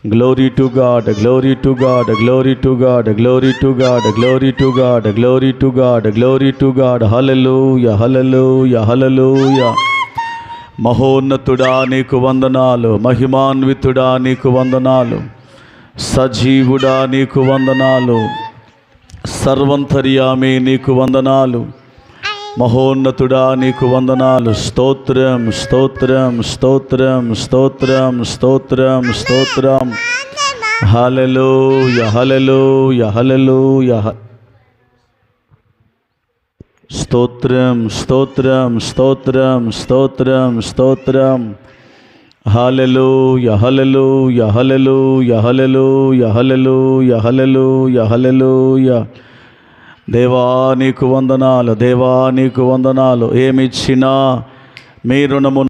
Glory to God, glory to God, glory to God, glory to God, glory to God, glory to God, glory to God. Hallelujah, hallelujah, hallelujah. మహోన్నతుడా నీకు వందనాలు, మహిమాన్వితుడా నీకు వందనాలు, సజీవుడా నీకు వందనాలు, సర్వంతర్యామి నీకు వందనాలు, మహోన్నతుడా నీకు వందనాలు. స్తోత్రం స్తోత్రం స్తోత్రం స్తోత్రం స్తోత్రం స్తోత్రం. హల్లెలూయా హల్లెలూయా హల్లెలూయా. స్తోత్రం స్తోత్రం స్తోత్రం స్తోత్రం స్తోత్రం. హల్లెలూయా హల్లెలూయా హల్లెలూయా హల్లెలూయా హల్లెలూయా హల్లెలూయా హల్లెలూయా. దేవా నీకు వందనాలు, దేవా నీకు వందనాలు. ఏమిచ్చినా మీ రుణము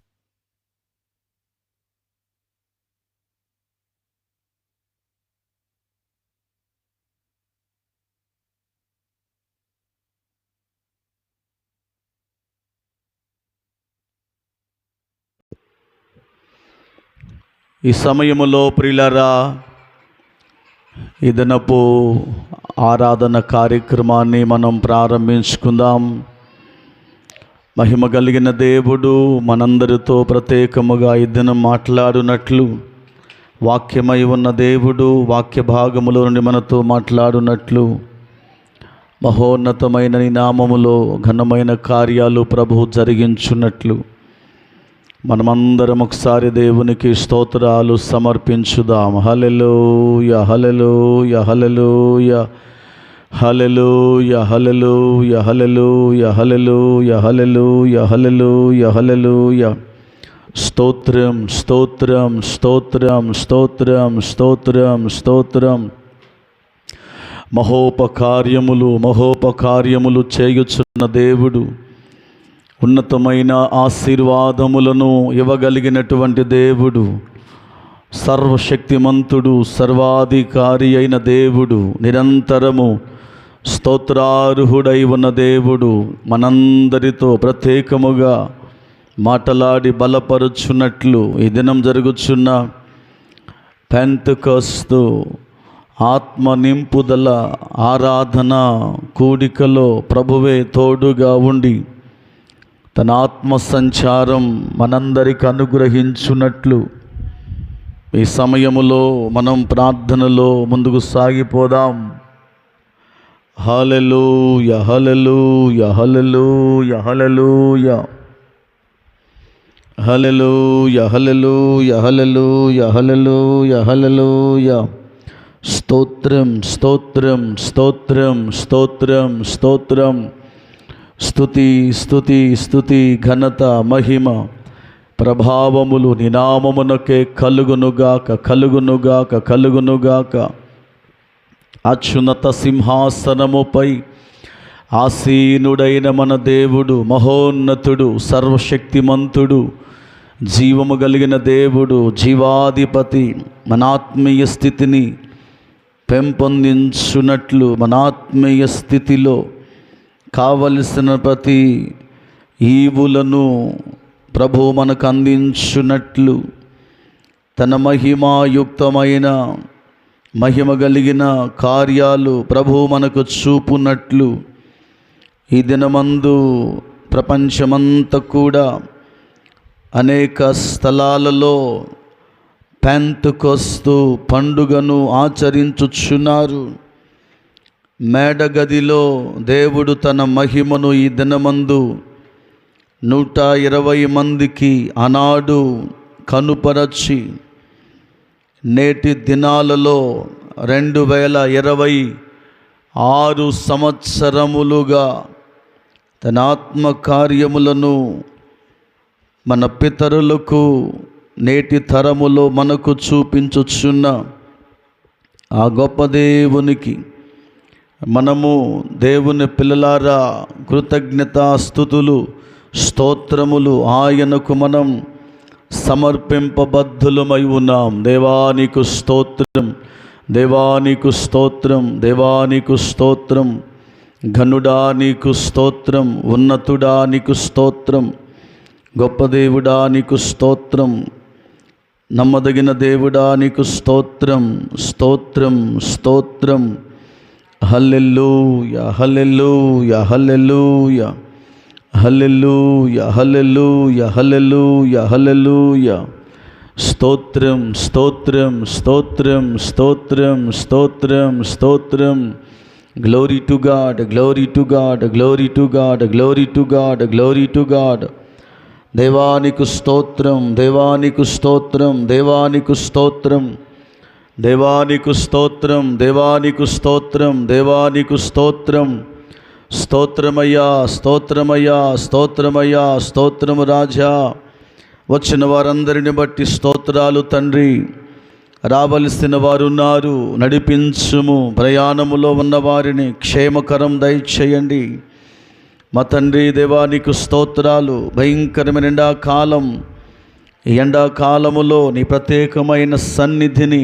ఈ సమయములో ప్రియులారా, ఈ దినపు ఆరాధన కార్యక్రమాన్ని మనం ప్రారంభించుకుందాం. మహిమ కలిగిన దేవుడు మనందరితో ప్రత్యేకముగా ఈ దినం మాట్లాడునట్లు, వాక్యమై ఉన్న దేవుడు వాక్య భాగములో నుండి మనతో మాట్లాడునట్లు, మహోన్నతమైన నీ నామములో ఘనమైన కార్యాలు ప్రభువు జరిగించున్నట్లు మనమందరం ఒకసారి దేవునికి స్తోత్రాలు సమర్పించుదాం. హల్లెలూయా హల్లెలూయా హల్లెలూయా హల్లెలూయా హల్లెలూయా హల్లెలూయా హల్లెలూయా హల్లెలూయా హల్లెలూయా హల్లెలూయా. స్తోత్రం స్తోత్రం స్తోత్రం స్తోత్రం స్తోత్రం స్తోత్రం. మహోపకార్యములు చేయుచున్న దేవుడు, ఉన్నతమైన ఆశీర్వాదములను ఇవ్వగలిగినటువంటి దేవుడు, సర్వశక్తిమంతుడు, సర్వాధికారి అయిన దేవుడు, నిరంతరము స్తోత్రార్హుడై ఉన్న దేవుడు మనందరితో ప్రత్యేకముగా మాటలాడి బలపరుచున్నట్లు ఈ దినం జరుగుచున్న పెంతెకొస్తు ఆత్మ నింపుదల ఆరాధన కూడికలో ప్రభువే తోడుగా ఉండి తన ఆత్మ సంచారం మనందరికి అనుగ్రహించున్నట్లు ఈ సమయములో మనం ప్రార్థనలో ముందుకు సాగిపోదాం. హల్లెలూయా హల్లెలూయా హల్లెలూయా హల్లెలూయా హల్లెలూయా హల్లెలూయా హల్లెలూయా హల్లెలూయా హల్లెలూయా. స్తోత్రం స్తోత్రం స్తోత్రం స్తోత్రం స్తోత్రం. స్తుతి స్తుతి స్తుతి, ఘనత, మహిమ, ప్రభావములు నీ నామమునకే కలుగునుగాక కలుగునుగాక కలుగునుగాక. అత్యున్నత సింహాసనముపై ఆసీనుడైన మన దేవుడు, మహోన్నతుడు, సర్వశక్తిమంతుడు, జీవము కలిగిన దేవుడు, జీవాధిపతి, మన ఆత్మీయ స్థితిని పెంపొందించున్నట్లు, మన ఆత్మీయ స్థితిలో కావలసిన ప్రతి ఈవులను ప్రభు మనకు అందించున్నట్లు, తన మహిమాయుక్తమైన మహిమ కలిగిన కార్యాలు ప్రభు మనకు చూపునట్లు ఈ దినమందు ప్రపంచమంతా కూడా అనేక స్థలాలలో పెంతెకొస్తు పండుగను ఆచరించుచున్నారు. మేడగదిలో దేవుడు తన మహిమను ఈ దినమందు 120 మందికి ఆనాడు కనుపరచి, నేటి దినాలలో 2026 సంవత్సరములుగా తన ఆత్మకార్యములను మన పితరులకు నేటి తరములో మనకు చూపించుచున్న ఆ గొప్ప దేవునికి మనము దేవుని పిల్లలారా కృతజ్ఞతాస్తుతులు స్తోత్రములు ఆయనకు మనం సమర్పింపబద్ధులమై ఉన్నాం. దేవానికి స్తోత్రం, దేవానికి స్తోత్రం, దేవానికి స్తోత్రం. ఘనుడా నీకు స్తోత్రం, ఉన్నతుడా నీకు స్తోత్రం, గొప్ప దేవుడా నీకు స్తోత్రం. నమ్మదగిన దేవుడా నీకు స్తోత్రం, స్తోత్రం, స్తోత్రం. హల్లెలూయా, హల్లెలూయా, హల్లెలూయా, హల్లెలూయా, హల్లెలూయా, హల్లెలూయా, హల్లెలూయా. స్తోత్రం, స్తోత్రం, స్తోత్రం, స్తోత్రం, స్తోత్రం, స్తోత్రం. Glory to God, glory to God, glory to God, glory to God, glory to God. దేవానికి స్తోత్రం, దేవానికి స్తోత్రం, దేవానికి స్తోత్రం, దేవానికి స్తోత్రం, దేవానికి స్తోత్రం, దేవానికి స్తోత్రం. స్తోత్రమయ్యా, స్తోత్రమయ్యా, స్తోత్రమయ్యా, స్తోత్రము రాజా. వచ్చిన వారందరిని బట్టి స్తోత్రాలు తండ్రి. రావలసిన వారు ఉన్నారు, నడిపించుము. ప్రయాణములో ఉన్న వారిని క్షేమకరం దయచేయండి మా తండ్రి. దేవానికి స్తోత్రాలు. భయంకరమైన ఎండాకాలం, ఈ ఎండాకాలములో నీ ప్రత్యేకమైన సన్నిధిని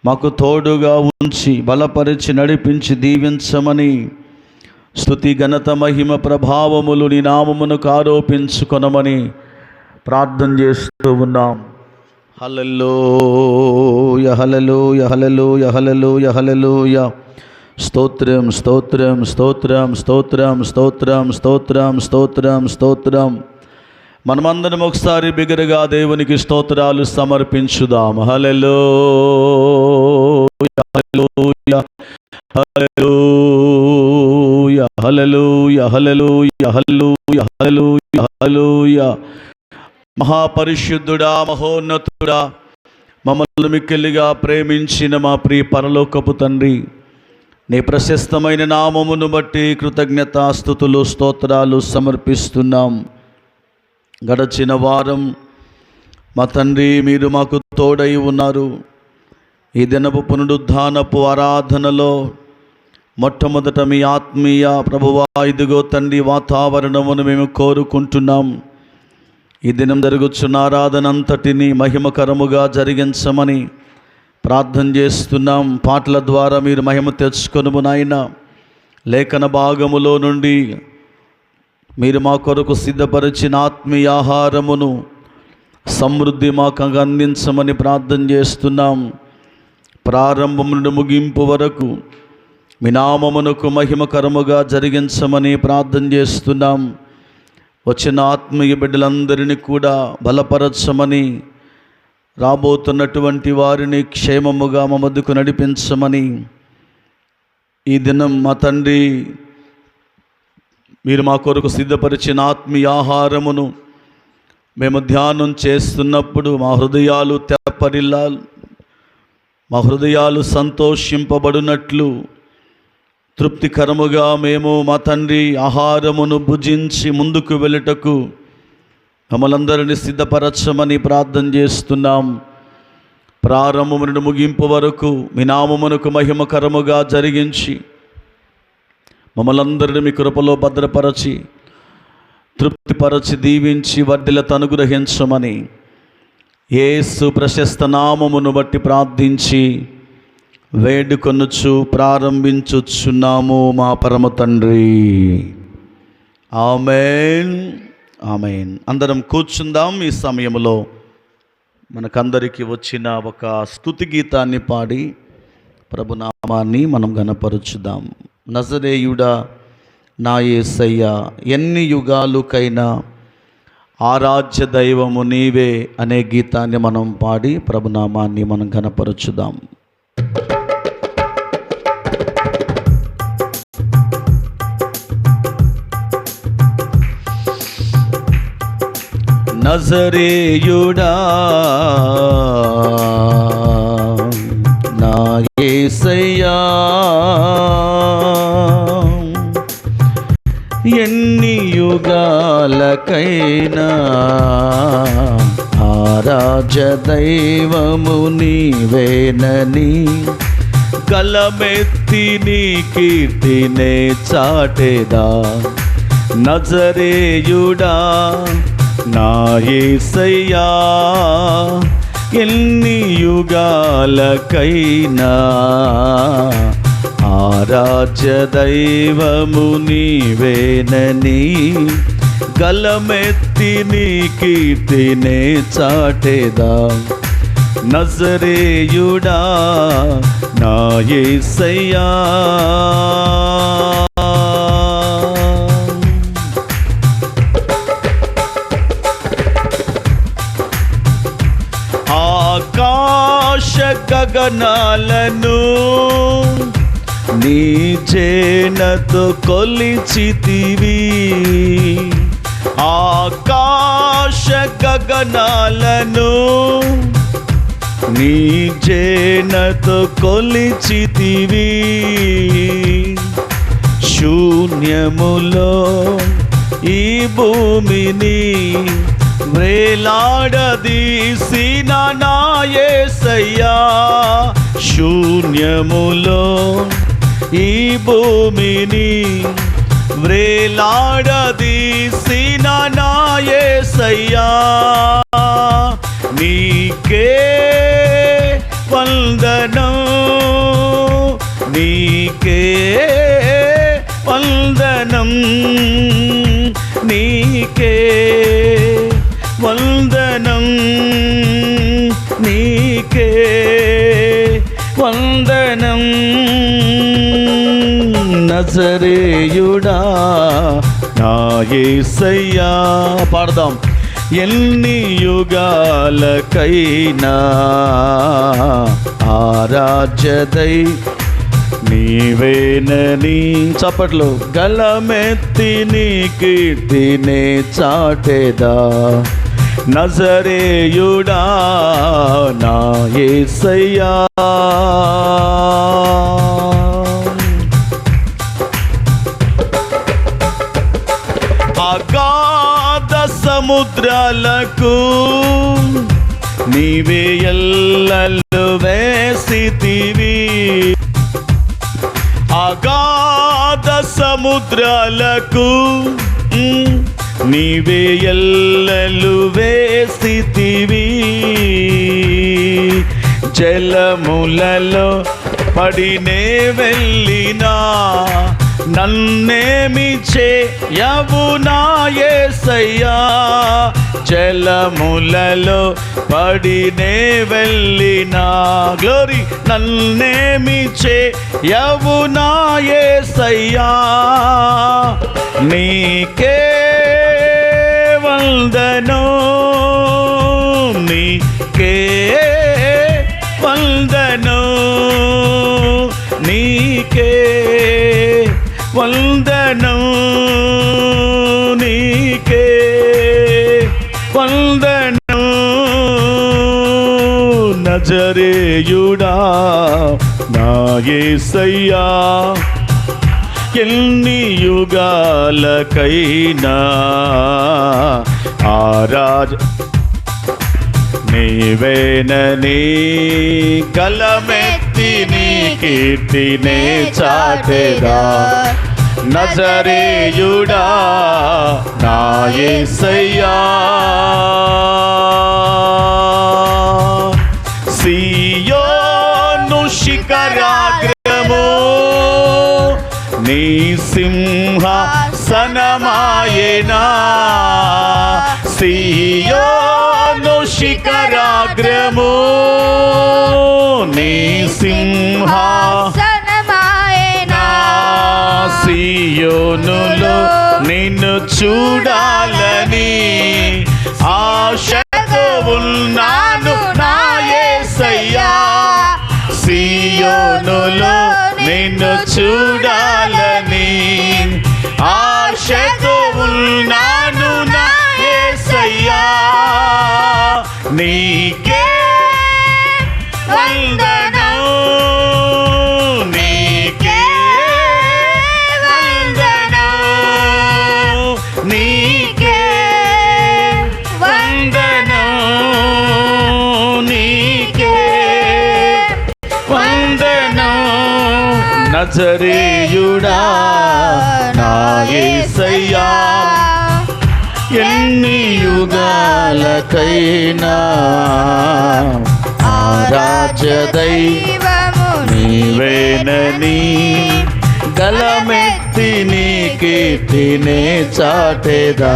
మాకు తోడుగా ఉంచి బలపరిచి నడిపించి దీవించమని స్తుతి ఘనత మహిమ ప్రభావములు నీ నామమునకు ఆరోపించుకొనమని ప్రార్థన చేస్తూ ఉన్నాం. హల్లెలూయా, హల్లెలూయా, హల్లెలూయా, హల్లెలూయా, హల్లెలూయా. స్తోత్రం, స్తోత్రం, స్తోత్రం, స్తోత్రం, స్తోత్రం, స్తోత్రం, స్తోత్రం, స్తోత్రం. మనమందరం ఒకసారి బిగ్గరగా దేవునికి స్తోత్రాలు సమర్పించుదాం. హల్లెలూయా, హల్లెలూయా, హల్లెలూయా, హల్లెలూయా, హల్లెలూయా, హల్లెలూయా, హల్లెలూయా, హల్లెలూయా. మహాపరిశుద్ధుడా, మహోన్నతుడా, మమ్మల్ని మిక్కిలిగా ప్రేమించిన మా ప్రియ పరలోకపు తండ్రి, నీ ప్రశస్తమైన నామమును బట్టి కృతజ్ఞతాస్తుతులు స్తోత్రాలు సమర్పిస్తున్నాం. గడచిన వారం మా తండ్రి మీరు మాకు తోడై ఉన్నారు. ఈ దినపు పునరుద్ధానపు ఆరాధనలో మొట్టమొదట మీ ఆత్మీయ ప్రభువా ఇదిగో తండ్రి వాతావరణమును మేము కోరుకుంటున్నాం. ఈ దినం జరుగుచున్న ఆరాధన అంతటిని మహిమకరముగా జరిగించమని ప్రార్థన చేస్తున్నాం. పాటల ద్వారా మీరు మహిమ తెచ్చుకొనుము నాయన. లేఖన భాగములో నుండి మీరు మా కొరకు సిద్ధపరిచిన ఆత్మీయ ఆహారమును సమృద్ధి మాకు అందించమని ప్రార్థన చేస్తున్నాం. ప్రారంభం నుండి ముగింపు వరకు మీ నామమునకు మహిమకరముగా జరిగించమని ప్రార్థన చేస్తున్నాం. వచ్చిన ఆత్మీయ బిడ్డలందరినీ కూడా బలపరచమని, రాబోతున్నటువంటి వారిని క్షేమముగా మా మధ్యకు నడిపించమని ఈ దినం మా తండ్రి మీరు మా కొరకు సిద్ధపరిచిన ఆత్మీయ ఆహారమును మేము ధ్యానం చేస్తున్నప్పుడు మా హృదయాలు తెప్పరిల్లాలు, మా హృదయాలు సంతోషింపబడినట్లు తృప్తికరముగా మేము మా తండ్రి ఆహారమును భుజించి ముందుకు వెళ్ళుటకు మమ్మలందరినీ సిద్ధపరచమని ప్రార్థన చేస్తున్నాం. ప్రారంభం నుండి ముగింపు వరకు మీ నామమునకు మహిమకరముగా జరిగించి మమ్మలందరినీ మీ కృపలో భద్రపరచి తృప్తిపరచి దీవించి వర్ధిల్లత అనుగ్రహించమని యేసు ప్రశస్త నామమును బట్టి ప్రార్థించి వేడుకొనుచు ప్రారంభించుచున్నాము మా పరమ తండ్రి. ఆమేన్, ఆమేన్. అందరం కూర్చుందాం. ఈ సమయంలో మనకందరికీ వచ్చిన ఒక స్తుతి గీతాన్ని పాడి ప్రభునామాన్ని మనం గణపరుచుదాం. నజరేయుడా నా యేసయ్య, ఎన్ని యుగాలుకైనా ఆరాధ్య దైవము నీవే అనే గీతాన్ని మనం పాడి ప్రభునామాన్ని మనం గణపరుచుదాం. నజరేయుడా నా యేసయ్యా, ఎన్ని యుగాలకైనా ఆరాధ్య దైవము నీవేనని గలమెత్తి నీ కీర్తినే చాటెదా. నజరేయుడా నా యేసయ్యా, ఎన్ని యుగాలకైనా ఆరాధ్య దైవము నీవేనని గలమెత్తి గలమెత్తి నీ కీర్తినే చాటేదా నజరేయుడా నా యేసయ్యా ఆకాశ గగనాలను నీ చేనతో కొలిచితివి ఆకాశ గగనాలను నీ చేనతో కొలిచితివి శూన్యములో ఈ భూమిని వేలాడదీసిన నా యేసయ్యా శూన్యములో ఈ భూమిని వేలాడదీసిన నా యేసయ్యా నీకే వందనం నీకే వందనం నీకే వందనం నీకే వందనం నజరేయుడా నా యేసయ్యా పాడదాం ఎన్ని యుగాలకైనా ఆరాధ్యదై నీవేనని చప్పట్లు గలమెత్తి నీ కీర్తినే చాటేదా నజరేయుడా నా యేసయ్యా అగాధ సముద్రాలకు నీవే ఎల్లలు వేసితివి అగాధ సముద్రాలకు నీవే ఎల్లలు వేసితివి జలములలో పడినే వెళ్ళినా నన్నేమి చేయవు నా యేసయ్యా జలములలో పడినే వెళ్ళినా గ్లోరీ నన్నేమి చేయవు నా యేసయ్యా నీకే వందనం నీకే వందనం నీకే వందనం నీకే వందనం నజరేయుడా నా యేసయ్యా ఎన్ని యుగాలకైనా ఆరాజ్ నీవేనని గలమెత్తి నీ కీర్తినే చాటేదా నజరేయుడా నా యేసయ్యా సియోను శిఖరాగ్రము నీ సింహాసనమాయేనా సియోను శిఖరాగ్రము నీ సింహాసనమాయేనా సియోనులో నిన్ను చూడాలని ఆశతో ఉన్నాను నా యేసయ్యా సియోనులో నిన్ను చూడాలని ఆశతో ఉన్నాను నా యేసయ్యా నీకే వందనం నీకే వందనం నీకే వందనం నీకే వందనం నజరేయుడా నా యేసయ్యా ఎన్ని యుగాలకైనా ఆరాధ్య దైవము నీవేనని గలమెత్తి నీ కీర్తినే చాటేదా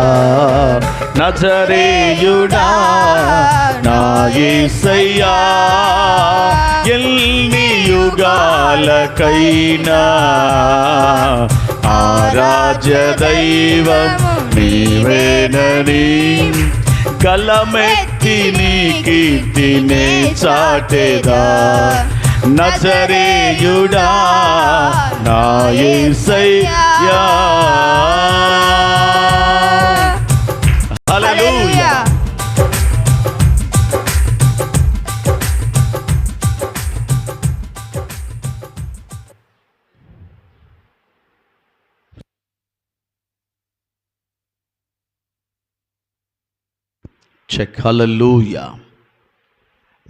నజరేయుడా నా యేసయ్యా, ఎన్ని యుగాలకైనా ఆరాధ్య దైవం నీవేనని గలమెత్తి నీ కీర్తినే చాటెదా. నజరేయుడా నా యేసయ్యా. హల్లెలూయా. చెక్. హల్లెలూయా.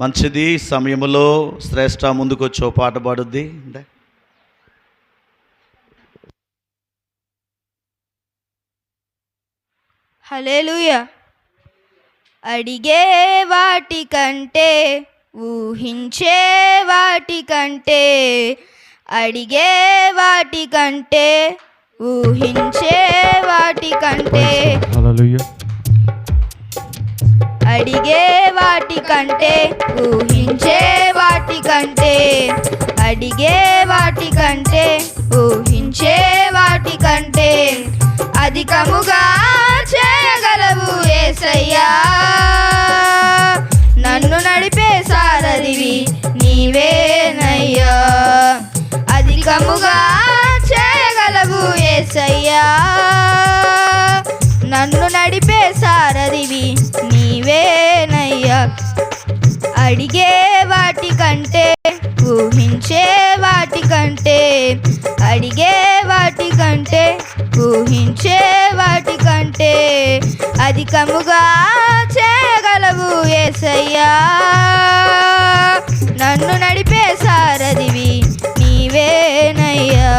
మంచిది. సమయంలో శ్రేష్ఠ ముందుకు వచ్చి ఓ పాట పాడుద్ది. హల్లెలూయా. అడిగే వాటి కంటే ఊహించే వాటి కంటే, అడిగే వాటి కంటే ఊహించే వాటి కంటే, హల్లెలూయా. అడిగే వాటి కంటే ఊహించే వాటి కంటే, అడిగే వాటి కంటే ఊహించే వాటి కంటే అధికముగా చేయగలవు యేసయ్యా. నన్ను నడిపే సారథివి నీవేనయ్యా. అధికముగా చేయగలవు యేసయ్యా. నన్ను నడిపే సారథివి నీవేనయ్యా. అడిగే వాటి కంటే ఊహించే వాటి కంటే, అడిగే వాటి కంటే ఊహించే వాటి కంటే అధికముగా చేయగలవు యేసయ్యా. నన్ను నడిపే సారథివి నీవేనయ్యా.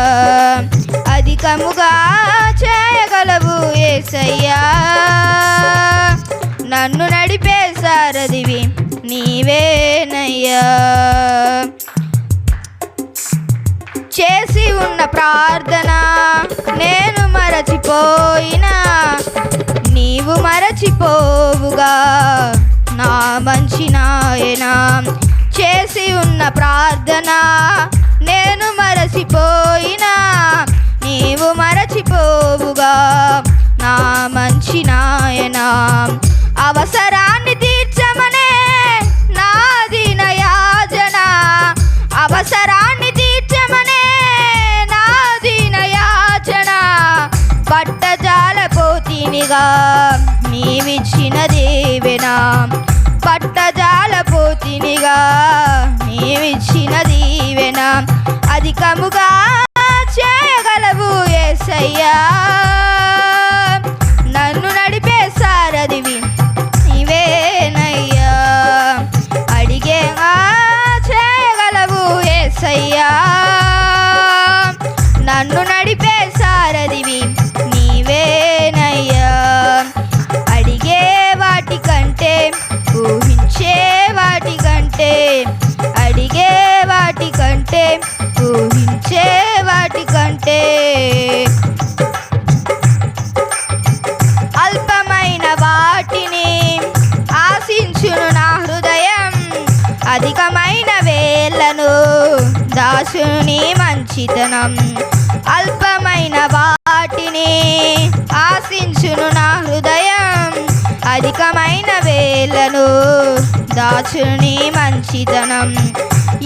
అధికముగా చేయగలవు యేసయ్యా. నన్ను నడిపే సారథివి నీవేనయ్యా. చేసి ఉన్న ప్రార్థన నేను మరచిపోయినా నీవు మరచిపోవుగా నా మంచి నాయనా. చేసి ఉన్న ప్రార్థన నేను మరచిపోయినా నీవు మరచిపోవుగా నా మంచి నాయనా. అవసరాన్ని తీర్చమనే నా దీన యాచన, అవసరాన్ని తీర్చమనే నా దీన యాచన. పట్టజాలపోతినిగా నీవిచ్చిన దీవెన, పట్టజాలపోతినిగా నీవిచ్చిన దీవెన అధికముగా చేయగలవు యేసయ్యా. నన్ను నడిపే సారథివి నీవేనయ్యా. అడిగే చేయగలవు యేసయ్యా. నన్ను నడిపే సారథివి నీవేనయ్యా. అడిగే వాటి కంటే ఊహించే వాటి కంటే, అడిగే వాటి కంటే ఊహించే వాటి కంటే అల్పమైన వాటిని ఆశించును నా హృదయం. అధికమైన వేళ్లను దాసుని మంచితనం. అల్పమైన వాటిని ఆశించును నా హృదయం. అధికమైన వేళ్లను దాసుని మంచితనం.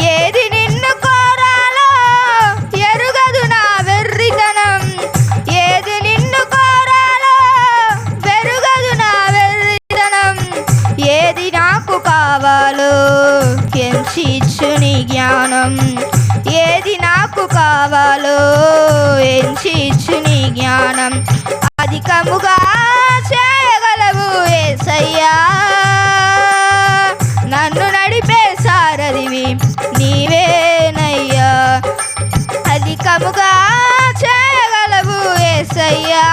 ఏది నిన్ను కోరాలో ఎరుగదు నా వెర్రితనం. ఏది నిన్ను కోరాలో వెరుగదు నా వెర్రితనం. ఏది నాకు కావాలో ఎంచి ఇచ్చు నీ జ్ఞానం. ఏది నాకు కావాలో ఎంచి ఇచ్చు నీ జ్ఞానం అధికముగా చేయగలవు యేసయ్యా. నన్ను నడిపే సారథివి నీవేనయ్యా. అధికముగా చేయగలవు యేసయ్యా.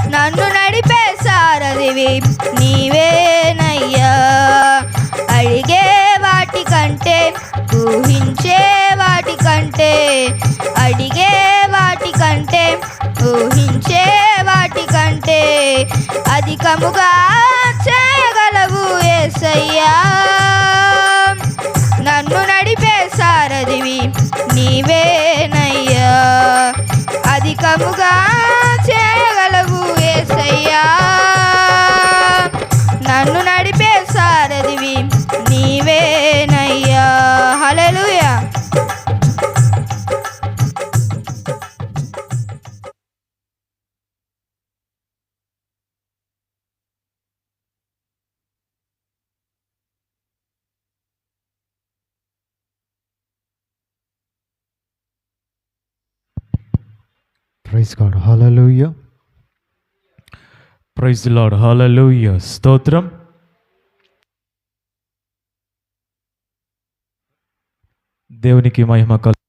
నన్ను నడిపే సారథివి నీవేనయ్యా. అడిగే వాటి కంటే ఊహించే వాటి కంటే, అడిగే వాటి కంటే ఊహించే వాటి కంటే అద్భుతముగా చేయగలవు యేసయ్యా. నన్ను నడిపే సారథివి నీవేనయ్యా. Hallelujah. Praise God. Hallelujah. Praise the Lord. Hallelujah. స్తోత్రం. దేవునికి మహిమ కలుగు.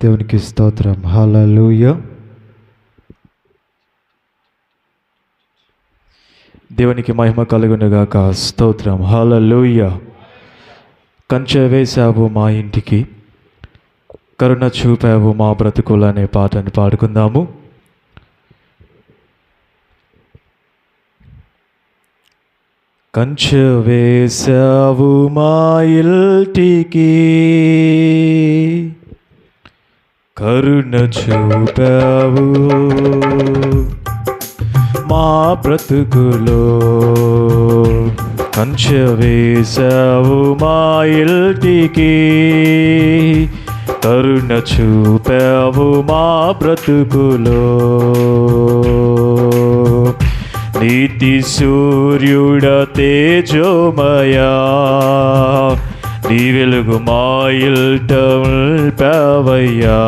దేవునికి స్తోత్రం. హల్లెలూయా. దేవునికి మహిమ కలుగునుగాక. స్తోత్రం. హల్లెలూయా. కంచె వేశావు మా ఇంటికి, కరుణ చూపావు మా బ్రతుకులు అనే పాటను పాడుకుందాము. కంచె వేశావు మా ఇంటికి, కరుణ చూపావు మా బ్రతుకులో. కంచె వేశావు మా ఇంటికి, కరుణ చూపావు మా బ్రతుకులో. నీతి సూర్యుడ తేజోమయా, నీ వెలుగు మా ఇంట నిలిపావయ్యా.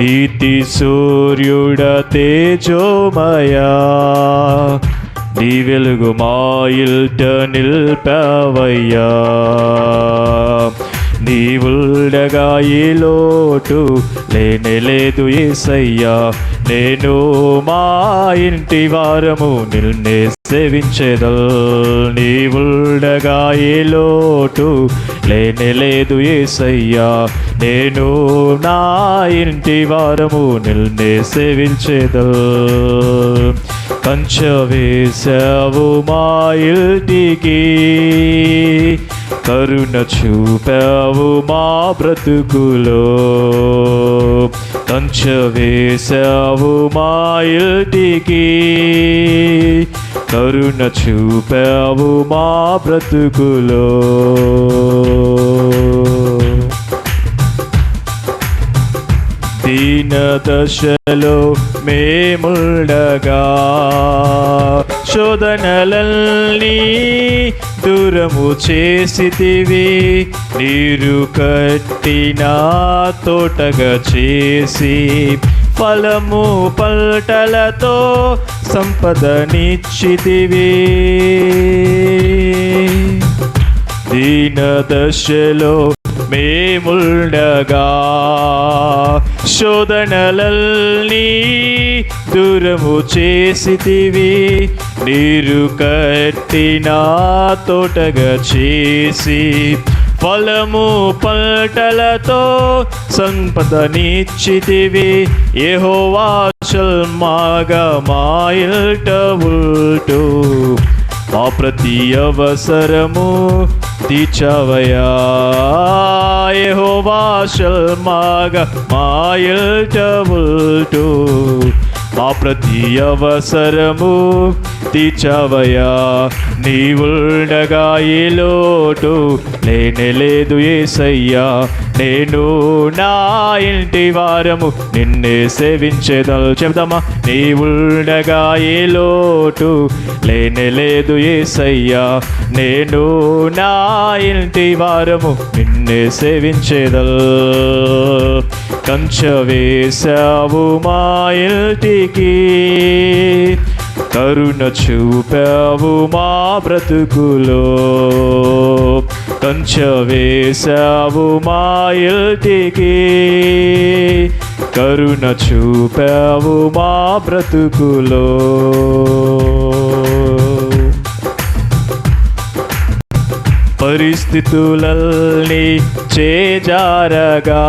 నీతి సూర్యుడ తేజోమయా, నీ వెలుగు మా ఇంట నిలిపావయ్యా. నీవుండగా ఏ లోటు లేనేలేదు యేసయ్యా. నేను మా ఇంటి వారము నిన్నే సేవించేదల్. నీవుండగా ఏ లోటు లేనేలేదు యేసయ్యా. నేను నా ఇంటి వారము నిన్నే సేవించేదల్. కంచె వేశావు మా ఇంటికి, కరుణ చూపావు మా బ్రతుకులో. కంచె వేశావు మా ఇంటికి, కరుణ చూపావు మా బ్రతుకులో. దీన దశలో మేముండగా, శోధనలన్నీ దూరము చేసితివి. నీరు కట్టిన తోటగా చేసి, ఫలము పంటలతో సంపదనిచ్చితివి. దీన దశలో మేముండగా, శోధనలన్నీ దూరము చేసితివి. నీరు కట్టిన తోటగా చేసి, ఫలము పంటలతో సంపదనిచ్చితివి. యెహోవా షల్మాగా మా ఇంట ఉంటూ, మా ప్రతి అవసరము తీర్చావయ్యా. యెహోవా షల్మాగా మా ఇంట ఉంటూ, మా ప్రతి అవసరము తీర్చావయ్యా. నీవుండగా ఏ లోటు లేనేలేదు యేసయ్యా. నేను నా ఇంటి వారము నిన్నే సేవించేదల్. చెప్దామా? నీవుండగా ఏ లోటు లేనేలేదు యేసయ్యా. నేను నా ఇంటి వారము నిన్నే సేవించేదల్. కంచె వేశావు మా ఇంటికి, కరుణ చూపావు మా బ్రతుకులో. కంచె వేశావు మా ఇంటికి, కరుణ చూపావు మా బ్రతుకులో. పరిస్థితులన్నీ చేజారగా,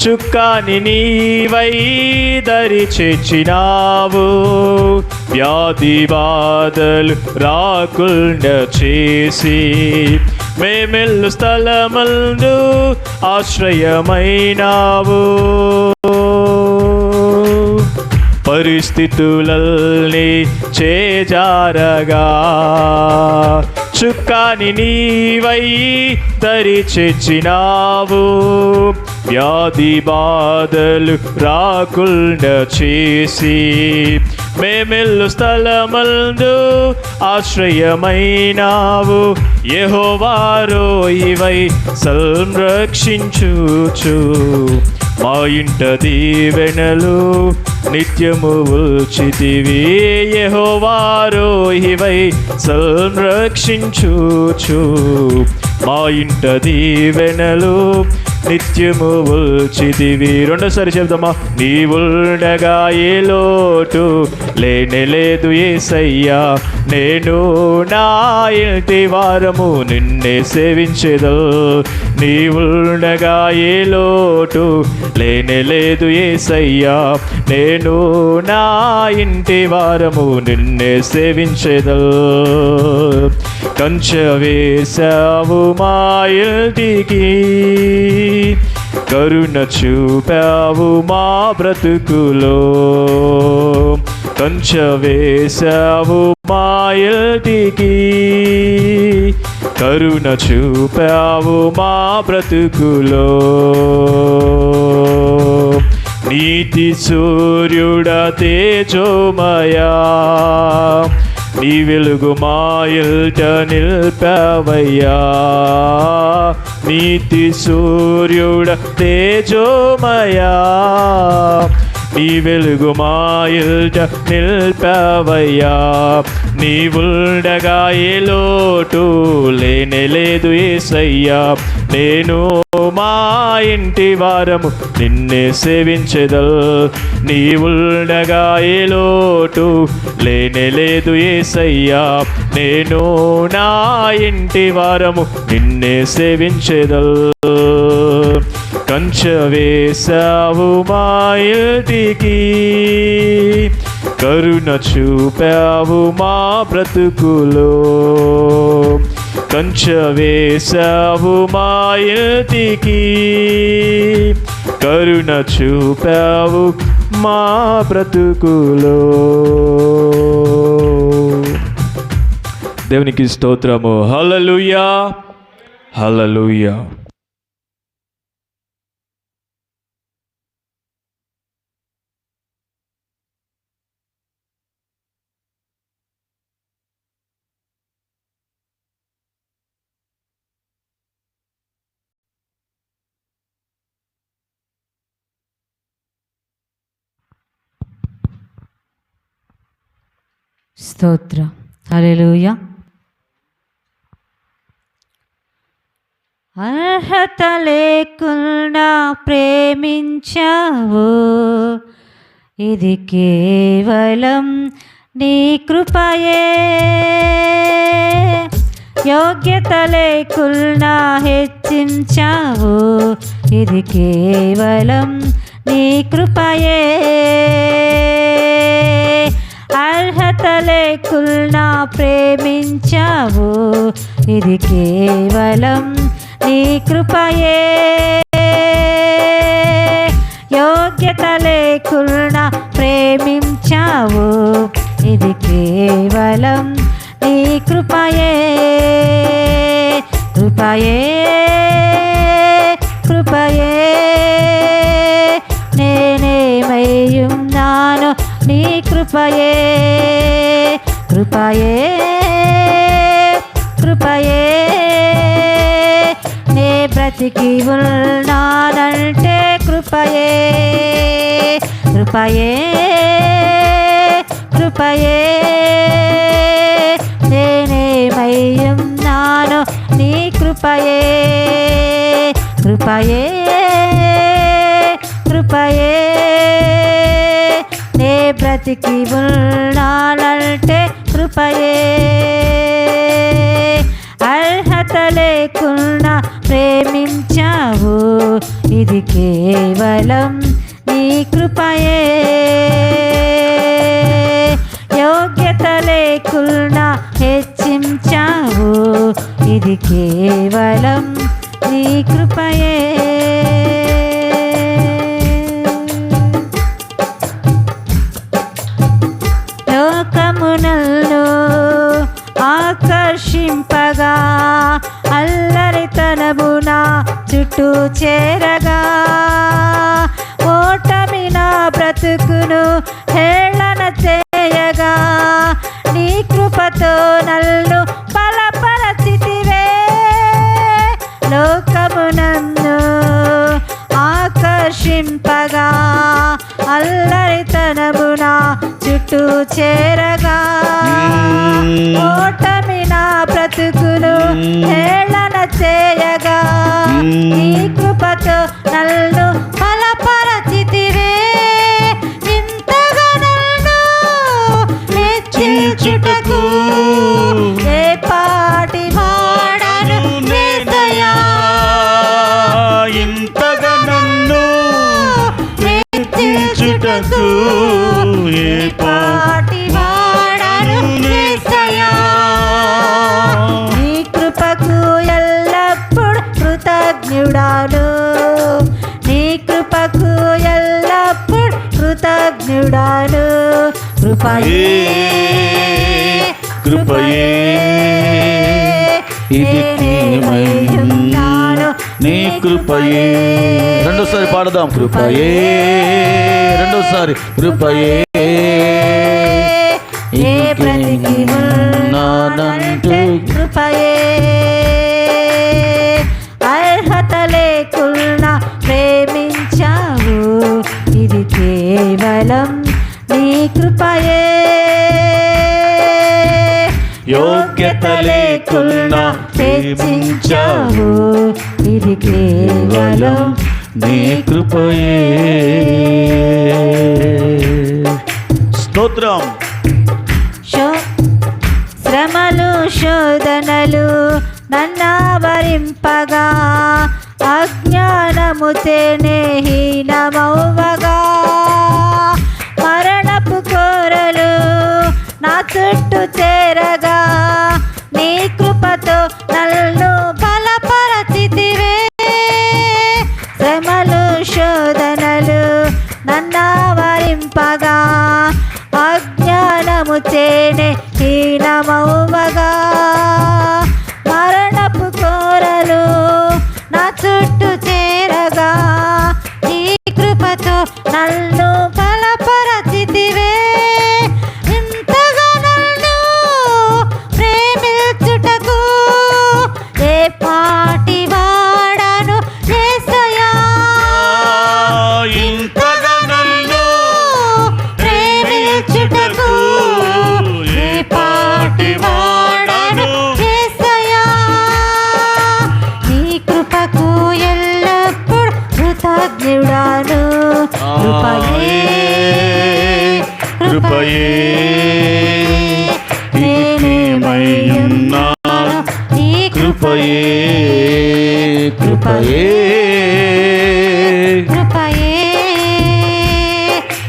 చుక్కాని నీవై దరి చేర్చినావు. వ్యాధి బాధలు రాకుండా చేసి మేమెల్లు స్థలమందు ఆశ్రయమైనావు. పరిస్థితులల్ని చేజారగా చుక్కాని నీవై దరి చేర్చినావు. వ్యాధి బాధలు రాకుండా చేసి మేమెల్లు స్థలమందు ఆశ్రయమైనావు. యెహోవా రోయివై సంరక్షించుచు మా ఇంట దీవెనలు నిత్యము ఉంచితివి. యెహోవా రోయివై సంరక్షించుచు మా ఇంట దీవెనలు నిత్యము ఉంచితివి. రెండోసారి చెప్దామా. నీవుండగా ఏ లోటు లేనేలేదు యేసయ్యా. నేను నా ఇంటి వారము నిన్నే సేవించెదను. నీవుండగా ఏ లోటు లేనేలేదు యేసయ్యా. నేను నా ఇంటి వారము నిన్నే సేవించెదను. కంచె వేశావు మా ఇంటికి, కరుణ చూపావు మా బ్రతుకులో. కంచె వేశావు మా ఇంటికి, కరుణ చూపావు మా బ్రతుకులో. నీతి సూర్యుడ తేజోమయా, నీ వెలుగు మా ఇంట నిల్పావయ్యా. నీతి సూర్యుడ తేజోమయా, నీ వెలుగు మా ఇంట నిల్పావయ్యా. నీవుండగా ఏ లోటు లేనేలేదు యేసయ్యా. నేను మా ఇంటి వారము నిన్నే సేవించెదను. నీవుండగా ఏ లోటు లేనేలేదు యేసయ్యా. నేను నా ఇంటి వారము నిన్నే సేవించెదను. కంచె వేశావు మా ఇంటికి, కరుణ చూపావు మా బ్రతుకులో. కంచె వేశావు మా ఇంటికి, కరుణ చూపావు మా బ్రతుకులో. దేవునికి స్తోత్రము. హల్లెలూయా, హల్లెలూయా. స్తోత్రం. హల్లెలూయా. అర్హత లేకుండా ప్రేమించావు, ఇది కేవలం నీ కృపయే. యోగ్యత లేకుండా హెచ్చించావు, ఇది కేవలం నీ కృపయే. అర్హత లేకుండా ప్రేమించావు, ఇది కేవలం నీ కృపయే. యోగ్యత లేకుండా ప్రేమించావు, ఇది కేవలం నీ కృపయే. కృపయే, కృపయే, నేనేమయ్యున్నాను నీ కృపయే. కృపయే, కృపయే, నే బ్రతికి ఉన్నానంటే కృపయే. కృపయే, కృపయే, నేనేమయ్యున్నాను నీ కృపయే. కృపయే, కృపయే, నే బ్రతికి ఉన్నానంటే కృపయే. అర్హత లేకుండా ప్రేమించావు, ఇది కేవలం నీ కృపయే. ఇది కేవలం నీ కృపయే. లోకమునల్లు ఆకర్షింపగా అల్లరితనమున చుట్టూ చేరగా ఓటమి నా బ్రతుకును హేళన చేయగా నీ కృపతో నన్ను బలపరచితివే. లోకమునన్ను ఆకర్షింపగా అల్లరితనమున చుట్టూ చేరగా ఓటమి నా బ్రతుకును హేళన చేయగా నీ కృపతో నన్ను బలపరచితివే. ఇంతగా నన్ను మెచ్చించుటకు ఏ పాటి వాడను యేసయ్యా. ఇంతగా నన్ను మెచ్చించుటకు ఏ పాటి వాడను యేసయ్యా. నీ కృపకు ఎల్లప్పుడు కృతజ్ఞుడాను. నీ కృపకు ఎల్లప్పుడు కృతజ్ఞుడాను. కృపయే కృపయే ఇది కేవలం నీ కృపయే. రెండోసారి పాడదాం. కృపయే, రెండోసారి కృపయే ఏ బ్రతికి ఉన్నానంటే కృపయే. అర్హత లేకున్నా ప్రేమించావు ఇది కేవలం నీ కృపయే. యోగ్యత లేకున్నా ప్రేమించావు ఇది కేవలం నీ కృపయే. స్తోత్రం. శ్రమలు శోధనలు నన్నావరింపగా అజ్ఞానముతేనే హీనమవ్వగా మరణపు కోరలు నా చుట్టూ చేరగా నీ కృపతో నన్ను బలపరచితివే. శ్రమలు శోధనలు నన్నావరింపగా అజ్ఞానము చేనే హీనమవ్వగా మరణపు కోరలు నా చుట్టూ చేరగా నీ కృపతో నన్ను బలపరచితివే. ఇంతగా నన్ను ప్రేమించుటకు ఏ పాటి వాడను యేసయ్యా. ఇంతగా నన్ను ప్రేమించుటకు ఏ పాటి వాడను యేసయ్యా. నీ కృపకు ఎల్లప్పుడు కృతజ్ఞుడాను. కృపయే కృపయే నేనేమయ్యున్నాను నీ కృపయే కృపయే కృపయే.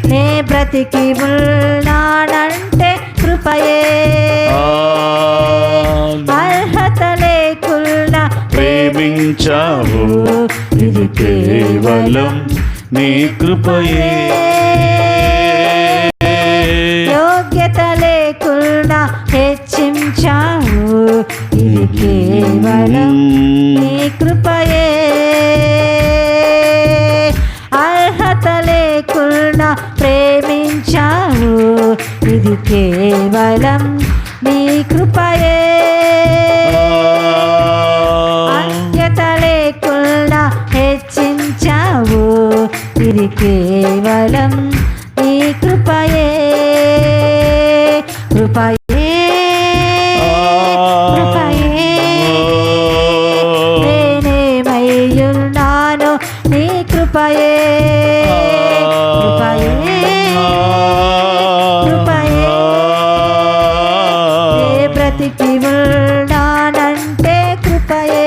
నే బ్రతికి ఉన్నానంటే కృపయే. అర్హత లేకున్నా ప్రేమించావు ఇది కేవలం నీ కృపయే. యోగ్యత లేకున్నా హెచ్చించావు ఇది కేవలం నీ కృపయే. అర్హత లేకున్నా ప్రేమించావు ఇది కేవలం నీ కృపయే. అన్యత లేకున్నా హెచ్చించావు ఇది కేవలం నీ కృపయే. కృపయే కృపయే నేనేమయ్యున్నాను నీ కృపయే. కృపయే కృపయే ఏ బ్రతికి ఉన్నానంటే కృపయే.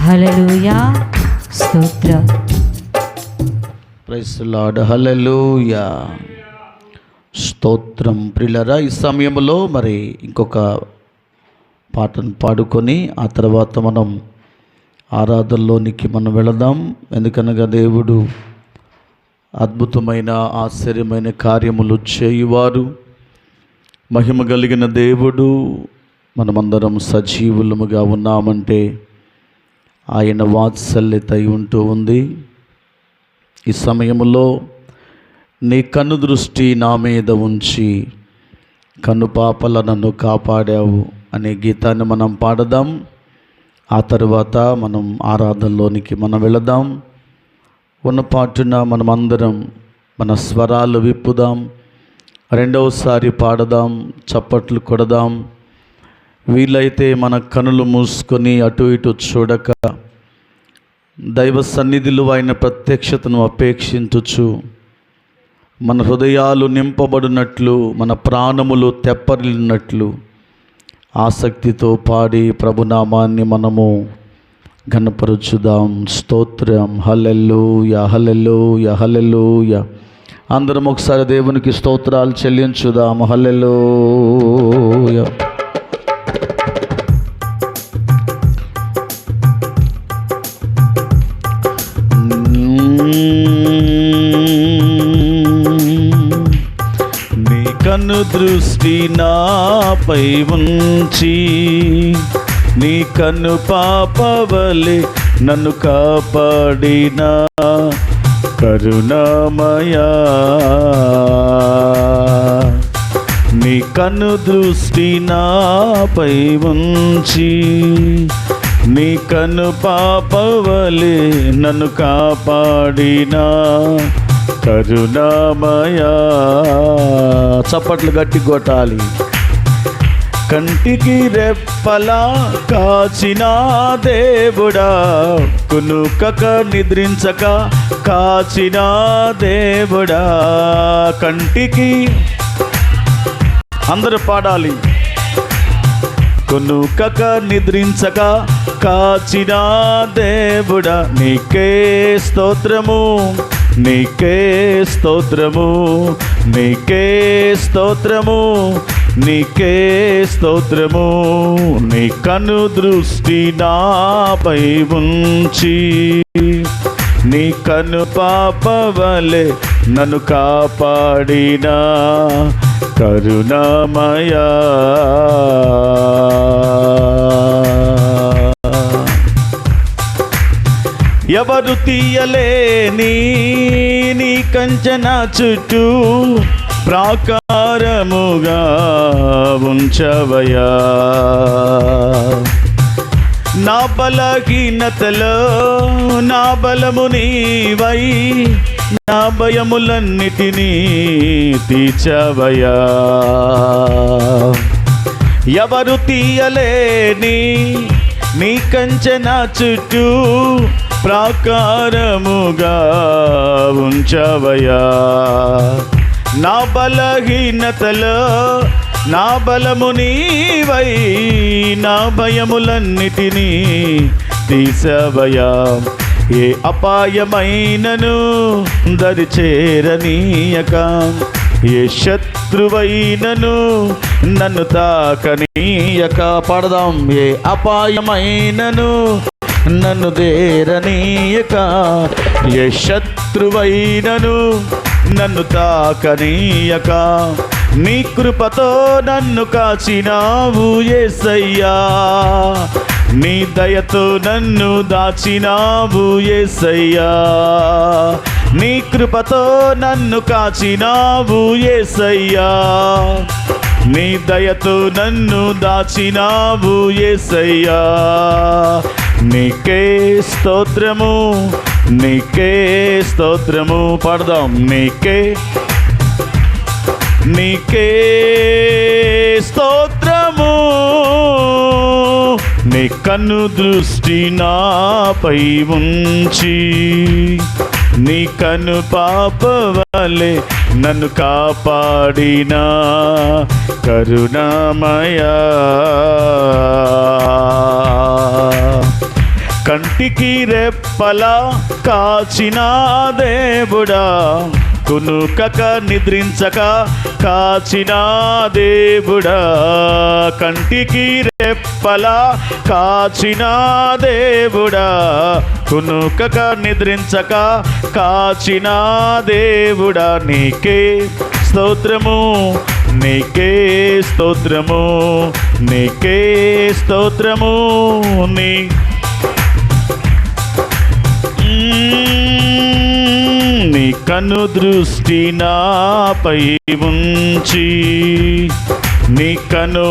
హల్లెలూయా. స్తోత్రం. Praise the Lord. హల్లెలూయా. స్తోత్రం. ప్రియులారా, ఈ సమయంలో మరి ఇంకొక పాటను పాడుకొని ఆ తర్వాత మనం ఆరాధనలోనికి మనం వెళదాం. ఎందుకనగా దేవుడు అద్భుతమైన ఆశ్చర్యమైన కార్యములు చేయువారు, మహిమ కలిగిన దేవుడు. మనమందరం సజీవులముగా ఉన్నామంటే ఆయన వాత్సల్యత అయి ఉంటూ ఉంది. ఈ సమయంలో నీ కన్ను దృష్టి నా మీద ఉంచి కనుపాపల నన్ను కాపాడావు అనే గీతాన్ని మనం పాడదాం. ఆ తర్వాత మనం ఆరాధనలోనికి మనం వెళదాం. ఉన్న పాటున మనమందరం మన స్వరాలు విప్పుదాం, రెండవసారి పాడదాం, చప్పట్లు కొడదాం. వీలైతే మన కనులు మూసుకొని అటు ఇటు చూడక దైవ సన్నిధిలో ఆయన ప్రత్యక్షతను అపేక్షించుచు మన హృదయాలు నింపబడినట్లు, మన ప్రాణములు తెప్పరిల్లినట్లు ఆసక్తితో పాడి ప్రభునామాన్ని మనము ఘనపరచుదాం. స్తోత్రం. హల్లెలూయా, హల్లెలూయా, హల్లెలూయా. అందరం ఒకసారి దేవునికి స్తోత్రాలు చెల్లించుదాం. హల్లెలూయా. నీ కన్ను దృష్టి నాపై ఉంచి నీ కన్ను పాపవలె నన్ను కాపాడిన కరుణామయా, నీ కన్ను దృష్టి నాపై ఉంచి నీ కన్ను పాపవలె నన్ను కాపాడిన కరుణామయా. చప్పట్లు గట్టి కొట్టాలి. కంటికి రెప్పలా కాచిన దేవుడా, కునుకక నిద్రించక కాచిన దేవుడా, కంటికి అందరూ పాడాలి. కునుకక నిద్రించక కాచిన దేవుడా, నీకే స్తోత్రము, నీకే స్తోత్రము, నీకే స్తోత్రము, నీకే స్తోత్రము. నీ కన్ను దృష్టి నాపై ఉంచి నీ కన్ను పాపవలె నన్ను కాపాడిన కరుణామయా. ఎవరు తీయలేని నీ కంచన చుట్టూ ప్రాకారముగా ఉంచవయా. నా బలహీనతలో నా బలము నీవై నా భయములన్నిటినీ తీర్చవయా. ఎవరు తీయలేని నీ కంచెన చుట్టూ ప్రాకారముగా ఉంచవయా. నా బలహీనతలో నా బలము నీవై నా భయములన్నిటినీ తీసవయా. ఏ అపాయమైనను దరి చేరనీయక, ఏ శత్రువైనను నన్ను తాకనీయక. పాడదాం. ఏ అపాయమైనను నన్ను దేరనీయక, ఏ శత్రువైనను నన్ను తాకనీయక. నీ కృపతో నన్ను కాచినావు యేసయ్యా, నీ దయతో నన్ను దాచినావు యేసయ్యా. నీ కృపతో నన్ను కాచినావు యేసయ్యా, నీ దయతో నన్ను దాచినావు యేసయ్యా. నీకే స్తోత్రము, నీకే స్తోత్రము. పాడదాం. నీకే నీకే స్తోత్రము. నీ కన్ను దృష్టి నాపై ఉంచి నీ కన్ను పాపవలె నన్ను కాపాడిన కరుణామయా. కంటికి రెప్పలా కాచిన దేవుడా, కునుకక నిద్రించక కాచిన దేవుడా, కంటికి రెప్పలా కాచిన దేవుడా, కునుకక నిద్రించక కాచిన దేవుడా, నీకే స్తోత్రము, నీకే స్తోత్రము, నీకే స్తోత్రము. నీ కను దృష్టి నాపై ఉంచి, నీ కను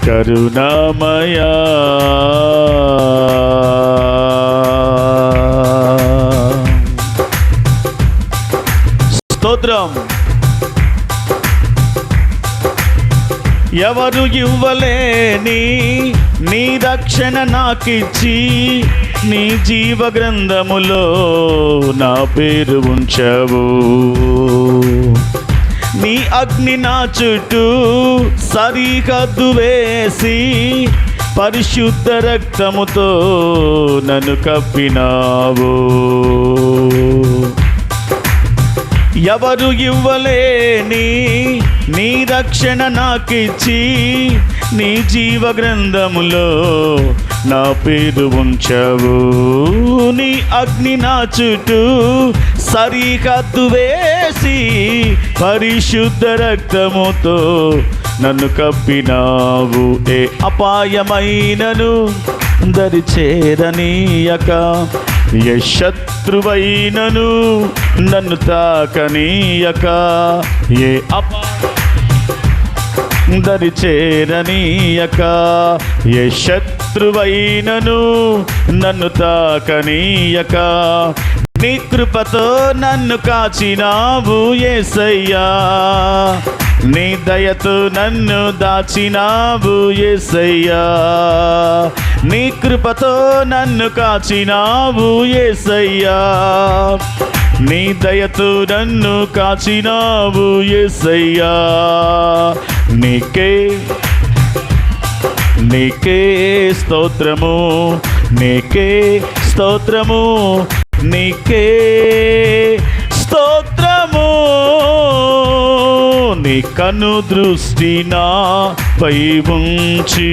కరుణామయా, స్తోత్రం. ఎవరు ఇవ్వలేని నీ రక్షణ నాకిచ్చి, నీ జీవ గ్రంథములో నా పేరు ఉంచవు. నీ అగ్ని నా చుట్టూ సరిహద్దు వేసి, పరిశుద్ధ రక్తముతో నన్ను కప్పినావు. ఎవరు ఇవ్వలేని నీ రక్షణ నాకిచ్చి, నీ జీవ గ్రంథములో నా పేరు ఉంచవు. నీ అగ్ని నా చుట్టూ సరిహద్దు వేసి, పరిశుద్ధ రక్తముతో నన్ను కప్పినావు. ఏ అపాయమైనను దరి చేరనీయక, ఏ శత్రువైనను నన్ను తాకనీయక, ఏ దరి చేరనీయక, ఏ శత్రువైనను నన్ను తాకనీయక, నీ కృపతో నన్ను కాచినావు యేసయ్యా, నీ దయతో నన్ను దాచినావు యేసయ్యా, నీ కృపతో నన్ను కాచినావు యేసయ్యా, నీ దయతో నన్ను కాచినావు యేసయ్యా. నీకే నీకే స్తోత్రము, నీకే స్తోత్రము, నీకే స్తోత్రము. నీ కను దృష్టి నాపై ఉంచి,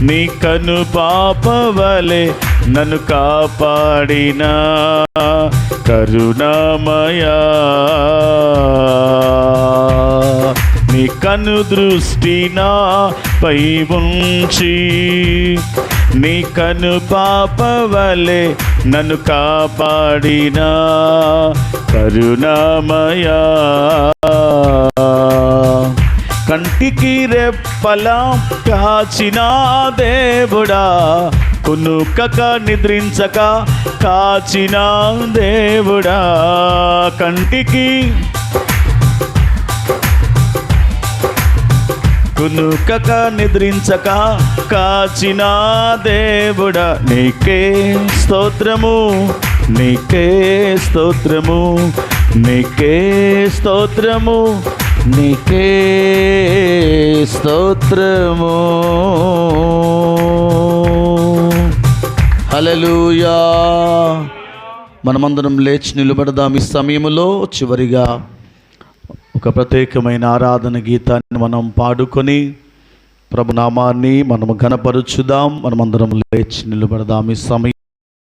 నీ కను పాపవలె నన్ను కాపాడిన కరుణామయా, నీ కను దృష్టి నాపై ఉంచి, నీ కను పాపవలె నన్ను కాపాడిన కరుణామయా. కంటికి రెప్పలా కాచిన దేవుడా, కునుకక నిద్రించక కాచిన దేవుడా, కంటికి కునుకక నిద్రించక కాచిన దేవుడా, నీకే స్తోత్రము, నీకే స్తోత్రము, నీకే స్తోత్రము, నీకే స్తోత్రము. హల్లెలూయా. మనమందరం లేచి నిలబడదాం. ఈ సమయంలో చివరిగా ఒక ప్రత్యేకమైన ఆరాధన గీతాన్ని మనం పాడుకొని ప్రభునామాన్ని మనము ఘనపరుచుదాం. మనమందరం లేచి నిలబడదాం. ఈ సమయం